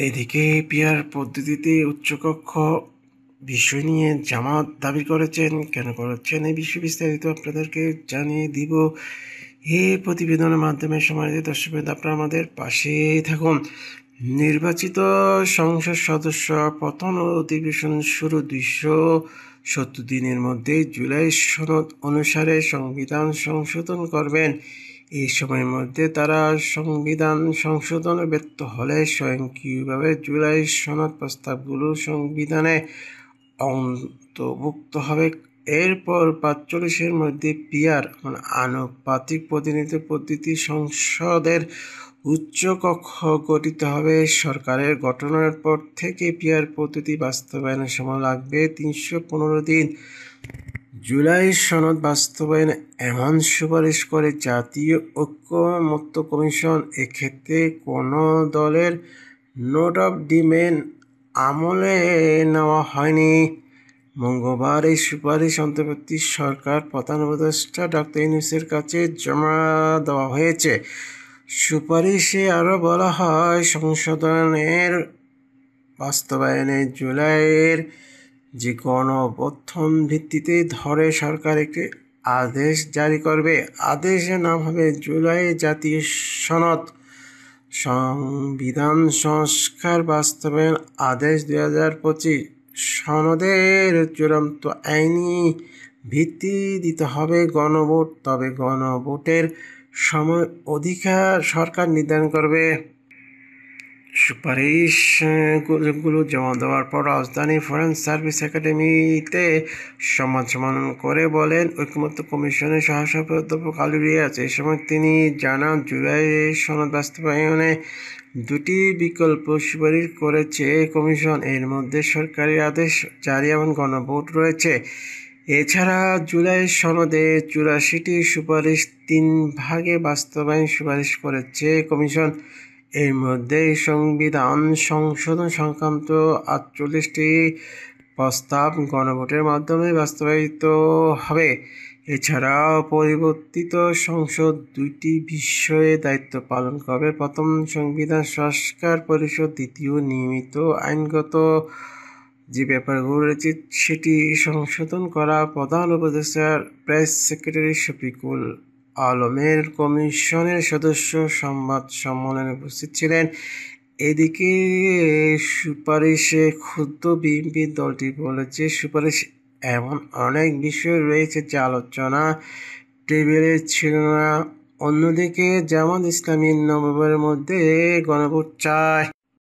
এদিকে পিআর পদ্ধতিতে উচ্চকক্ষ বিষয় নিয়ে জামাত দাবি করেছেন। কেন করেছেন এই বিষয়ে বিস্তারিত আপনাদেরকে জানিয়ে দিব এই প্রতিবেদনের মাধ্যমে। সম্মানিত দর্শক, আপনারা আমাদের পাশে থাকুন। নির্বাচিত সংসদ সদস্য প্রথম অধিবেশন শুরু 270 দিনের মধ্যে জুলাই সনদ অনুসারে সংবিধান সংশোধন করবেন। এই সময়ের মধ্যে তারা সংবিধান সংশোধনে ব্যর্থ হলে স্বয়ংক্রিয়ভাবে জুলাই সনদ প্রস্তাবগুলো সংবিধানে অন্তর্ভুক্ত হবে। এরপর 45-এর মধ্যে পিআর আনুপাতিক প্রতিনিধিত্ব পদ্ধতি সংসদের উচ্চকক্ষ গঠিত হবে। সরকারের গঠনের পর থেকে পিআর পদ্ধতি বাস্তবায়নের সময় লাগবে 315 দিন। জুলাই সনদ বাস্তবায়নে এমন সুপারিশ করে জাতীয় ঐকমত্য কমিশন। এক্ষেত্রে কোনো দলের নোট অফ ডিমেন্ড আমলে নেওয়া হয়নি। মঙ্গলবার এই সুপারিশ অন্তর্বর্তী সরকার প্রধান উপদেষ্টা ডক্টর ইউনূসের কাছে জমা দেওয়া হয়েছে। সুপারিশে আরও বলা হয়, সংশোধনের বাস্তবায়নে জুলাইয়ের যে গণঅভ্যুত্থান ভিত্তিতে ধরে সরকার একটি আদেশ জারি করবে। আদেশের নাম হবে জুলাই জাতীয় সনদ সংবিধান সংস্কার বাস্তবায়ন আদেশ 2025। সনদের চূড়ান্ত আইনি ভিত্তি দিতে হবে গণভোট। তবে গণভোটের সময় অধিকার সরকার নির্ধারণ করবে। সুপারিশগুলো জমা দেওয়ার পর রাজধানী ফরেন সার্ভিস একাডেমিতে সম্মান করে বলেন ঐকমত্য কমিশনের সহসভাপতি অধ্যাপক আলী রিয়াজ। এই সময় তিনি জানান, জুলাই সনদ বাস্তবায়নে 2টি বিকল্প সুপারিশ করেছে কমিশন। এর মধ্যে সরকারি আদেশ জারি এবং গণভোট রয়েছে। এছাড়া জুলাই সনদে 84টি সুপারিশ 3 ভাগে বাস্তবায়ন সুপারিশ করেছে কমিশন। এর মধ্যে সংবিধান সংশোধন সংক্রান্ত 48টি প্রস্তাব গণভোটের মাধ্যমে বাস্তবায়িত হবে। এছাড়াও পরিবর্তিত সংসদ 2টি বিষয়ে দায়িত্ব পালন করবে। প্রথম, সংবিধান সংস্কার পরিষদ। দ্বিতীয়, নিয়মিত আইনগত যে ব্যাপারগুলো রয়েছে সেটি সংশোধন করা। প্রধান উপদেষ্টার প্রেস সেক্রেটারি শফিকুল আলমের কমিশনের সদস্য সংবাদ সম্মেলনে উপস্থিত ছিলেন। এদিকে সুপারিশে ক্ষুব্ধ বিএনপি দলটি বলেছে, সুপারিশ এমন অনেক বিষয় রয়েছে যা আলোচনা টেবিলে ছিল না। অন্যদিকে জামাত ইসলামী নভেম্বরের মধ্যে গণভোট চায়।